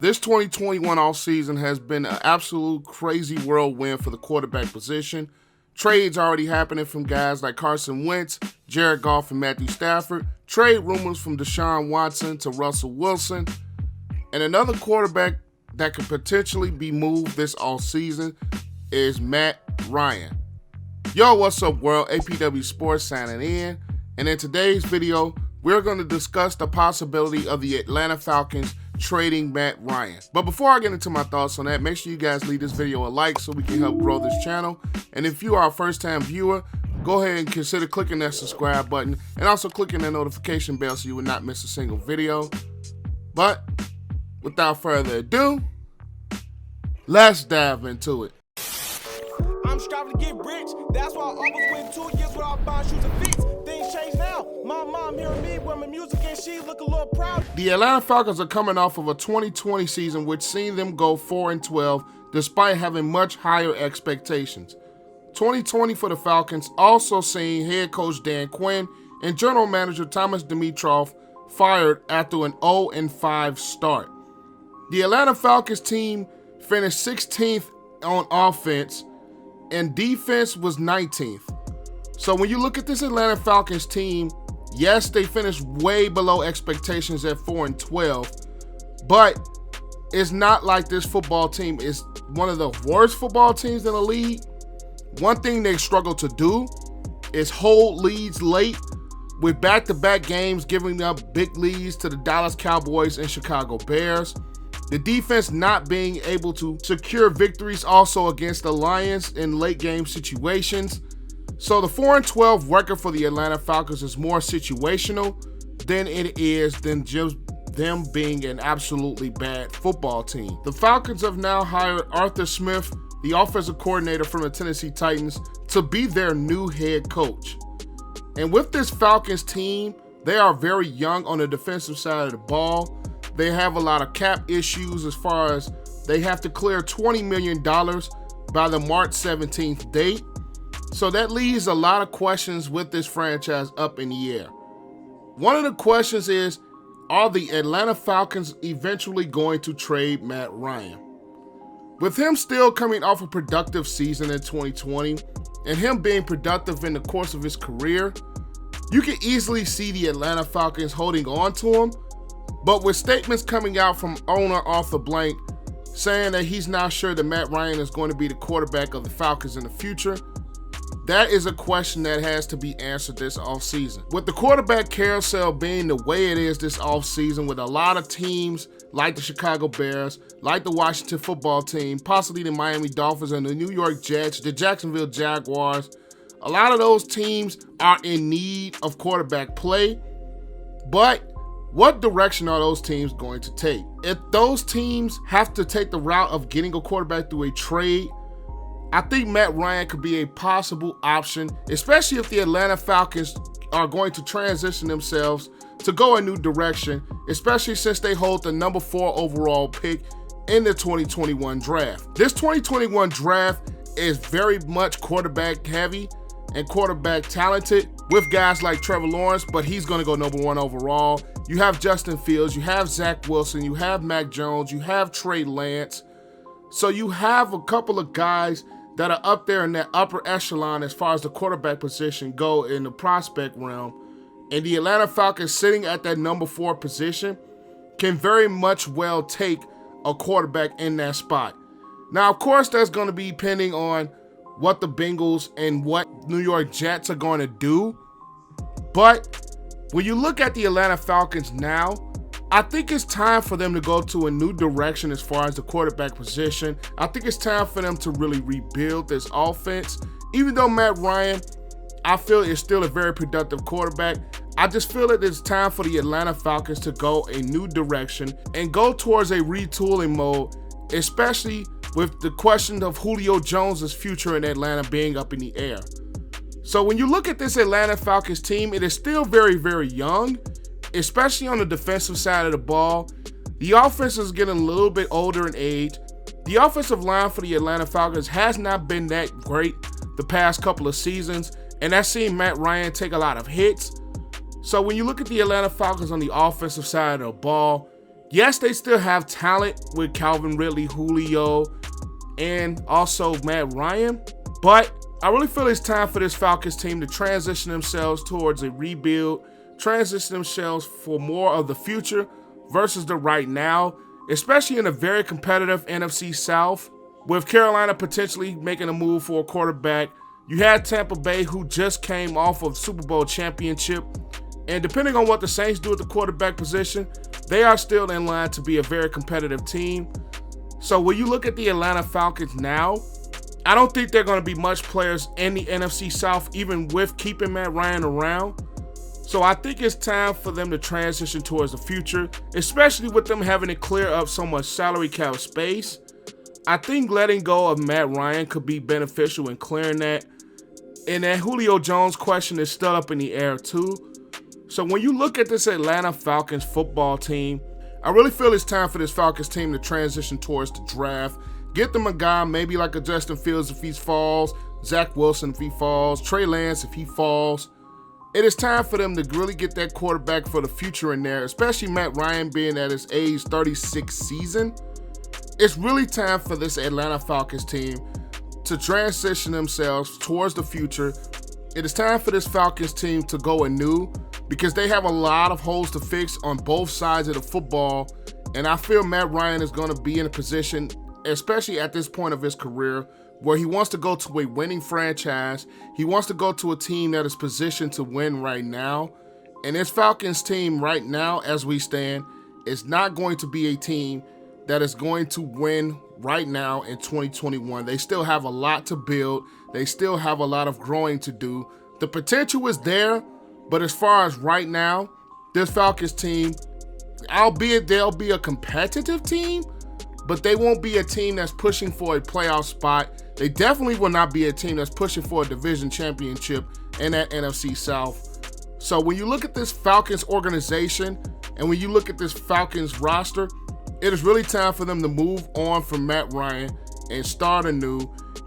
This 2021 offseason has been an absolute crazy whirlwind for the quarterback position. Trades already happening from guys like Carson Wentz, Jared Goff, and Matthew Stafford. Trade rumors from Deshaun Watson to Russell Wilson. And another quarterback that could potentially be moved this offseason is Matt Ryan. Yo, what's up, world? APW Sports signing in. And in today's video, we're going to discuss the possibility of the Atlanta Falcons trading Matt Ryan. But before I get into my thoughts on that, make sure you guys leave this video a like so we can help grow this channel. And if you are a first-time viewer, go ahead and consider clicking that subscribe button and also clicking that notification bell so you will not miss a single video. But without further ado, let's dive into it. I'm striving to get rich. That's why I almost went 2 years without buying shoes and fits. Things change now. My mom hearing me with my music and she look a little proud. The Atlanta Falcons are coming off of a 2020 season which seen them go 4-12 despite having much higher expectations. 2020 for the Falcons also seen head coach Dan Quinn and general manager Thomas Dimitroff fired after an 0-5 start. The Atlanta Falcons team finished 16th on offense and defense was 19th. So when you look at this Atlanta Falcons team, yes, they finished way below expectations at 4-12, but it's not like this football team is one of the worst football teams in the league. One thing they struggle to do is hold leads late, with back-to-back games giving up big leads to the Dallas Cowboys and Chicago Bears. The defense not being able to secure victories also against the Lions in late game situations. So the 4-12 record for the Atlanta Falcons is more situational than it is than just them being an absolutely bad football team. The Falcons have now hired Arthur Smith, the offensive coordinator from the Tennessee Titans, to be their new head coach. And with this Falcons team, they are very young on the defensive side of the ball. They have a lot of cap issues as far as they have to clear $20 million by the March 17th date. So that leaves a lot of questions with this franchise up in the air. One of the questions is, are the Atlanta Falcons eventually going to trade Matt Ryan? With him still coming off a productive season in 2020 and him being productive in the course of his career, you can easily see the Atlanta Falcons holding on to him. But with statements coming out from owner Arthur Blank saying that he's not sure that Matt Ryan is going to be the quarterback of the Falcons in the future, that is a question that has to be answered this offseason. With the quarterback carousel being the way it is this offseason, with a lot of teams like the Chicago Bears, like the Washington football team, possibly the Miami Dolphins and the New York Jets, the Jacksonville Jaguars, a lot of those teams are in need of quarterback play. But what direction are those teams going to take? If those teams have to take the route of getting a quarterback through a trade, I think Matt Ryan could be a possible option, especially if the Atlanta Falcons are going to transition themselves to go a new direction, especially since they hold the number 4 overall pick in the 2021 draft. This 2021 draft is very much quarterback heavy and quarterback talented with guys like Trevor Lawrence, but he's going to go number 1 overall. You have Justin Fields, you have Zach Wilson, you have Mac Jones, you have Trey Lance. So you have a couple of guys that are up there in that upper echelon as far as the quarterback position go in the prospect realm. And the Atlanta Falcons sitting at that number 4 position can very much well take a quarterback in that spot. Now, of course, that's going to be depending on what the Bengals and what New York Jets are going to do. But when you look at the Atlanta Falcons now, I think it's time for them to go to a new direction as far as the quarterback position. I think it's time for them to really rebuild this offense. Even though Matt Ryan, I feel, is still a very productive quarterback, I just feel that it's time for the Atlanta Falcons to go a new direction and go towards a retooling mode, especially with the question of Julio Jones' future in Atlanta being up in the air. So when you look at this Atlanta Falcons team, it is still very, very young, especially on the defensive side of the ball. The offense is getting a little bit older in age. The offensive line for the Atlanta Falcons has not been that great the past couple of seasons, and that's seen Matt Ryan take a lot of hits. So when you look at the Atlanta Falcons on the offensive side of the ball, Yes, they still have talent with Calvin Ridley, Julio, and also Matt Ryan, but I really feel it's time for this Falcons team to transition themselves towards a rebuild, transition themselves for more of the future versus the right now, especially in a very competitive NFC South. With Carolina potentially making a move for a quarterback, you had Tampa Bay, who just came off of Super Bowl championship, and depending on what the Saints do at the quarterback position, they are still in line to be a very competitive team. So when you look at the Atlanta Falcons now, I don't think they're going to be much players in the NFC South, even with keeping Matt Ryan around. So I think it's time for them to transition towards the future, especially with them having to clear up so much salary cap space. I think letting go of Matt Ryan could be beneficial in clearing that. And that Julio Jones question is still up in the air too. So when you look at this Atlanta Falcons football team, I really feel it's time for this Falcons team to transition towards the draft. Get them a guy maybe like a Justin Fields if he falls, Zach Wilson if he falls, Trey Lance if he falls. It is time for them to really get that quarterback for the future in there, especially Matt Ryan being at his age 36 season. It's really time for this Atlanta Falcons team to transition themselves towards the future. It is time for this Falcons team to go anew because they have a lot of holes to fix on both sides of the football. And I feel Matt Ryan is going to be in a position, especially at this point of his career, where he wants to go to a winning franchise. He wants to go to a team that is positioned to win right now. And this Falcons team right now, as we stand, is not going to be a team that is going to win right now in 2021. They still have a lot to build. They still have a lot of growing to do. The potential is there, but as far as right now, this Falcons team, albeit they'll be a competitive team, but they won't be a team that's pushing for a playoff spot. They definitely will not be a team that's pushing for a division championship in that NFC South. So when you look at this Falcons organization and when you look at this Falcons roster, it is really time for them to move on from Matt Ryan and start anew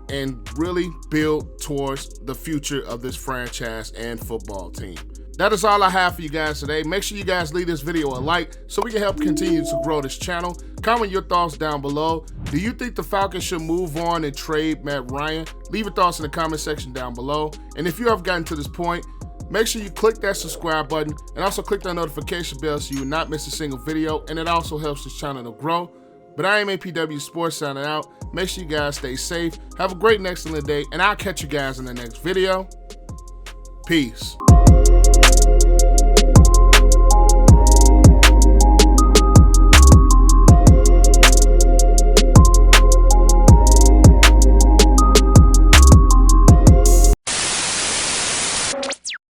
and really build towards the future of this franchise and football team. That is all I have for you guys today. Make sure you guys leave this video a like so we can help continue to grow this channel. Comment your thoughts down below. Do you think the Falcons should move on and trade Matt Ryan? Leave your thoughts in the comment section down below. And if you have gotten to this point, make sure you click that subscribe button and also click that notification bell so you will not miss a single video, and it also helps this channel to grow. But I am APW Sports signing out. Make sure you guys stay safe. Have a great and excellent day, and I'll catch you guys in the next video. Peace.